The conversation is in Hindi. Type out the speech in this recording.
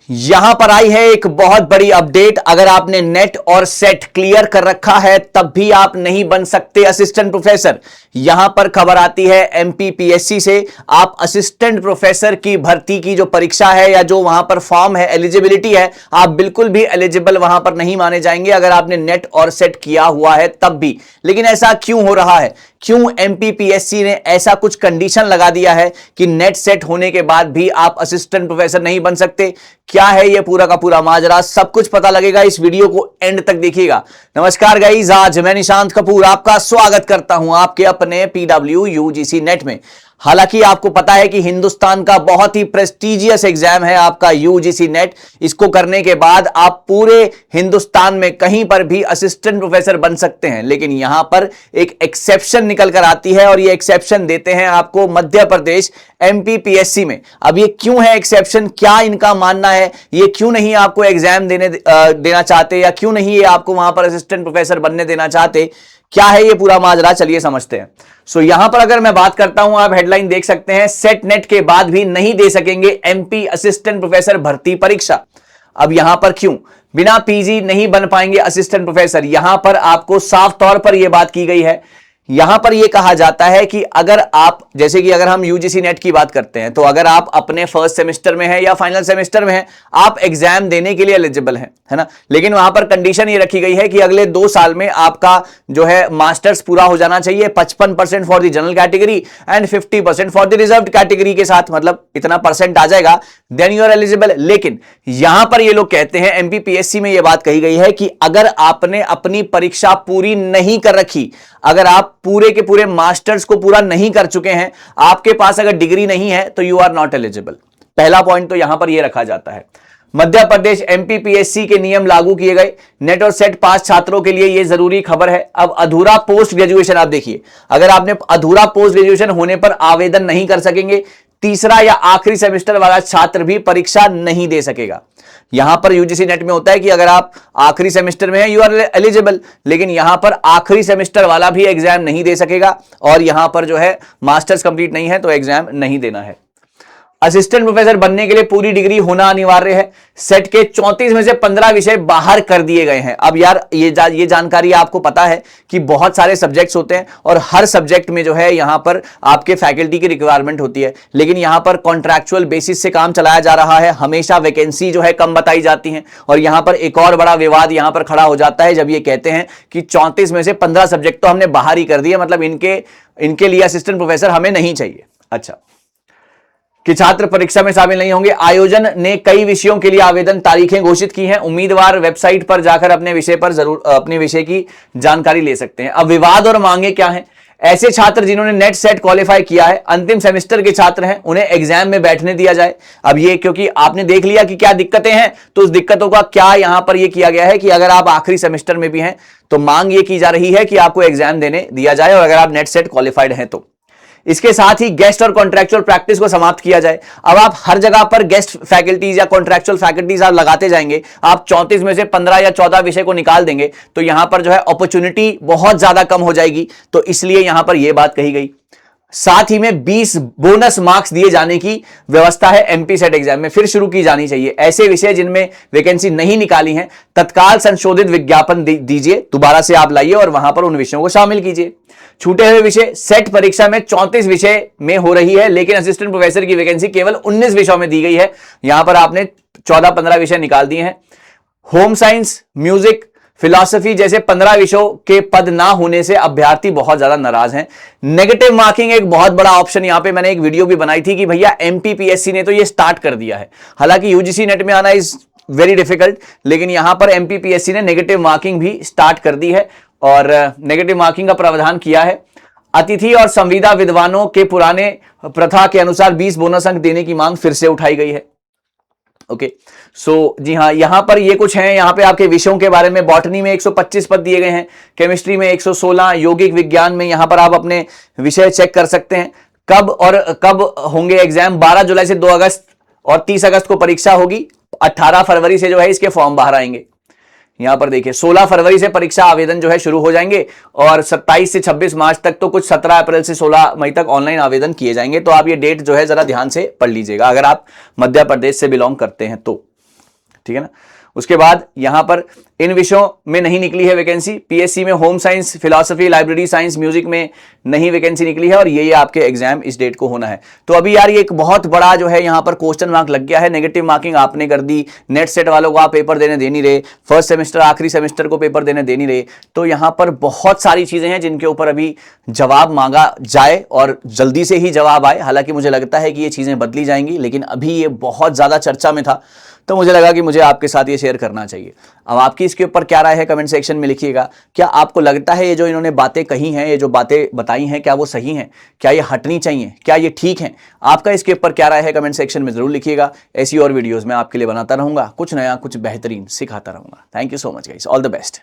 यहां पर आई है एक बहुत बड़ी अपडेट। अगर आपने नेट और सेट क्लियर कर रखा है तब भी आप नहीं बन सकते असिस्टेंट प्रोफेसर। यहां पर खबर आती है एमपीपीएससी से। आप असिस्टेंट प्रोफेसर की भर्ती की जो परीक्षा है या जो वहां पर फॉर्म है, एलिजिबिलिटी है, आप बिल्कुल भी एलिजिबल वहां पर नहीं माने जाएंगे अगर आपने नेट और सेट किया हुआ है तब भी। लेकिन ऐसा क्यों हो रहा है? क्यों एमपीपीएससी ने ऐसा कुछ कंडीशन लगा दिया है कि नेट सेट होने के बाद भी आप असिस्टेंट प्रोफेसर नहीं बन सकते? क्या है ये पूरा का पूरा माजरा, सब कुछ पता लगेगा। इस वीडियो को एंड तक देखिएगा। नमस्कार गाइस, आज मैं निशांत कपूर आपका स्वागत करता हूं आपके अपने पीडब्ल्यू यूजीसी नेट में। हालांकि आपको पता है कि हिंदुस्तान का बहुत ही प्रेस्टिजियस एग्जाम है आपका यूजीसी नेट। इसको करने के बाद आप पूरे हिंदुस्तान में कहीं पर भी असिस्टेंट प्रोफेसर बन सकते हैं। लेकिन यहां पर एक एक्सेप्शन निकल कर आती है और ये एक्सेप्शन देते हैं आपको मध्य प्रदेश एमपीपीएससी में। अब ये क्यों है एक्सेप्शन, क्या इनका मानना है, ये क्यों नहीं आपको एग्जाम देना चाहते या क्यों नहीं ये आपको वहां पर असिस्टेंट प्रोफेसर बनने देना चाहते, क्या है ये पूरा माजरा, चलिए समझते हैं। सो यहां पर अगर मैं बात करता हूं, आप हेडलाइन देख सकते हैं, सेट नेट के बाद भी नहीं दे सकेंगे एमपी असिस्टेंट प्रोफेसर भर्ती परीक्षा। अब यहां पर क्यों बिना पीजी नहीं बन पाएंगे असिस्टेंट प्रोफेसर? यहां पर आपको साफ तौर पर यह बात की गई है। यहां पर यह कहा जाता है कि अगर आप, जैसे कि अगर हम यूजीसी नेट की बात करते हैं, तो अगर आप अपने फर्स्ट सेमेस्टर में हैं या फाइनल सेमेस्टर में हैं, आप एग्जाम देने के लिए एलिजिबल हैं, है ना। लेकिन वहां पर कंडीशन ये रखी गई है कि अगले 2 साल में आपका जो है मास्टर्स पूरा हो जाना चाहिए। 55% for the general category and 50% for the reserved category के साथ, मतलब इतना परसेंट आ जाएगा, देन यू आर एलिजिबल। लेकिन यहां पर ये लोग कहते हैं, एमपीपीएससी में यह बात कही गई है कि अगर आपने अपनी परीक्षा पूरी नहीं कर रखी, अगर आप पूरे के पूरे मास्टर्स को पूरा नहीं कर चुके हैं, आपके पास अगर डिग्री नहीं है, तो यू आर नॉट एलिजिबल। पहला पॉइंट तो यहां पर यह रखा जाता है। मध्य प्रदेश एमपीपीएससी के नियम लागू किए गए। नेट और सेट पास छात्रों के लिए यह जरूरी खबर है। अब अधूरा पोस्ट ग्रेजुएशन, आप देखिए, अगर आपने अधूरा पोस्ट ग्रेजुएशन होने पर आवेदन नहीं कर सकेंगे, तीसरा या आखिरी सेमेस्टर वाला छात्र भी परीक्षा नहीं दे सकेगा। यहां पर यूजीसी नेट में होता है कि अगर आप आखिरी सेमेस्टर में हैं, यू आर एलिजिबल, लेकिन यहां पर आखिरी सेमेस्टर वाला भी एग्जाम नहीं दे सकेगा और यहां पर जो है मास्टर्स कंप्लीट नहीं है तो एग्जाम नहीं देना है। असिस्टेंट प्रोफेसर बनने के लिए पूरी डिग्री होना अनिवार्य है। सेट के 34 में से 15 विषय बाहर कर दिए गए हैं। अब यार ये जानकारी आपको पता है कि बहुत सारे सब्जेक्ट्स होते हैं और हर सब्जेक्ट में जो है यहां पर आपके फैकल्टी की रिक्वायरमेंट होती है, लेकिन यहां पर कॉन्ट्रैक्चुअल बेसिस से काम चलाया जा रहा है। हमेशा वैकेंसी जो है कम बताई जाती है और यहां पर एक और बड़ा विवाद यहां पर खड़ा हो जाता है जब ये कहते हैं कि 34 में से 15 सब्जेक्ट तो हमने बाहर ही कर दिए, मतलब इनके लिए असिस्टेंट प्रोफेसर हमें नहीं चाहिए। अच्छा, कि छात्र परीक्षा में शामिल नहीं होंगे। आयोजन ने कई विषयों के लिए आवेदन तारीखें घोषित की हैं। उम्मीदवार वेबसाइट पर जाकर अपने विषय पर जरूर अपने विषय की जानकारी ले सकते हैं। अब विवाद और मांगे क्या हैं? ऐसे छात्र जिन्होंने नेट सेट क्वालिफाई किया है, अंतिम सेमेस्टर के छात्र हैं, उन्हें एग्जाम में बैठने दिया जाए। अब ये क्योंकि आपने देख लिया कि क्या दिक्कतें हैं, तो उस दिक्कतों का क्या यहां पर यह किया गया है कि अगर आप आखिरी सेमेस्टर में भी हैं तो मांग ये की जा रही है कि आपको एग्जाम देने दिया जाए और अगर आप नेट सेट क्वालिफाइड हैं तो। इसके साथ ही गेस्ट और कॉन्ट्रैक्चुअल प्रैक्टिस को समाप्त किया जाए। अब आप हर जगह पर गेस्ट फैकल्टीज या कॉन्ट्रैक्चुअल फैकल्टीज आप लगाते जाएंगे, आप 34 में से 15 या 14 विषय को निकाल देंगे तो यहां पर जो है अपॉर्चुनिटी बहुत ज्यादा कम हो जाएगी, तो इसलिए यहां पर यह बात कही गई। साथ ही में 20 बोनस मार्क्स दिए जाने की व्यवस्था है एमपी सेट एग्जाम में, फिर शुरू की जानी चाहिए। ऐसे विषय जिनमें वैकेंसी नहीं निकाली है, तत्काल संशोधित विज्ञापन दीजिए, दोबारा से आप लाइए और वहां पर उन विषयों को शामिल कीजिए। छूटे हुए विषय, सेट परीक्षा में 34 विषय में हो रही है, लेकिन असिस्टेंट प्रोफेसर की वैकेंसी केवल 19 विषयों में दी गई है। यहां पर आपने 14-15 विषय निकाल दिए हैं। होम साइंस, म्यूजिक, फिलॉसफी जैसे 15 विषयों के पद ना होने से अभ्यर्थी बहुत ज्यादा नाराज हैं। नेगेटिव मार्किंग एक बहुत बड़ा ऑप्शन, यहां पे मैंने एक वीडियो भी बनाई थी कि भैया एमपीपीएससी ने तो ये स्टार्ट कर दिया है। हालांकि यूजीसी नेट में आना इज वेरी डिफिकल्ट, लेकिन यहां पर एमपीपीएससी ने नेगेटिव मार्किंग भी स्टार्ट कर दी है और नेगेटिव मार्किंग का प्रावधान किया है। अतिथि और संविदा विद्वानों के पुराने प्रथा के अनुसार 20 बोनस अंक देने की मांग फिर से उठाई गई है। ओके, सो जी हाँ, यहां पर ये कुछ हैं। यहां पे आपके विषयों के बारे में, बॉटनी में 125 पद दिए गए हैं, केमिस्ट्री में 116, यौगिक विज्ञान में यहां पर आप अपने विषय चेक कर सकते हैं। कब होंगे एग्जाम? 12 जुलाई से 2 अगस्त और 30 अगस्त को परीक्षा होगी। 18 फरवरी से जो है इसके फॉर्म बाहर आएंगे। यहां पर देखिए 16 फरवरी से परीक्षा आवेदन जो है शुरू हो जाएंगे और 27 से 26 मार्च तक, तो कुछ 17 अप्रैल से 16 मई तक ऑनलाइन आवेदन किए जाएंगे। तो आप ये डेट जो है जरा ध्यान से पढ़ लीजिएगा अगर आप मध्य प्रदेश से बिलोंग करते हैं तो। ठीक है ना। उसके बाद यहां पर इन विषयों में नहीं निकली है वैकेंसी, पीएससी में home science, philosophy, library science, music में नहीं वैकेंसी निकली है और ये आपके एग्जाम इस डेट को होना है। तो अभी यार ये एक बहुत बड़ा जो है यहां पर क्वेश्चन मार्क लग गया है, नेगेटिव मार्किंग आपने कर दी, नेट सेट वालों को आप पेपर देने दे नहीं रहे, फर्स्ट सेमेस्टर आखिरी सेमेस्टर को पेपर देने दे नहीं रहे। तो यहां पर बहुत सारी चीजें हैं जिनके ऊपर अभी जवाब मांगा जाए और जल्दी से ही जवाब आए। हालांकि मुझे लगता है कि ये चीजें बदली जाएंगी, लेकिन अभी ये बहुत ज्यादा चर्चा में था तो मुझे लगा कि मुझे आपके साथ ये शेयर करना चाहिए। अब आपकी इसके ऊपर क्या राय है कमेंट सेक्शन में लिखिएगा। क्या आपको लगता है ये जो इन्होंने बातें कही हैं, ये जो बातें बताई हैं, क्या वो सही हैं, क्या ये हटनी चाहिए, क्या ये ठीक है? आपका इसके ऊपर क्या राय है कमेंट सेक्शन में जरूर लिखिएगा। ऐसी और वीडियोस मैं आपके लिए बनाता रहूंगा, कुछ नया कुछ बेहतरीन सिखाता रहूंगा। Thank you so much guys, all the best.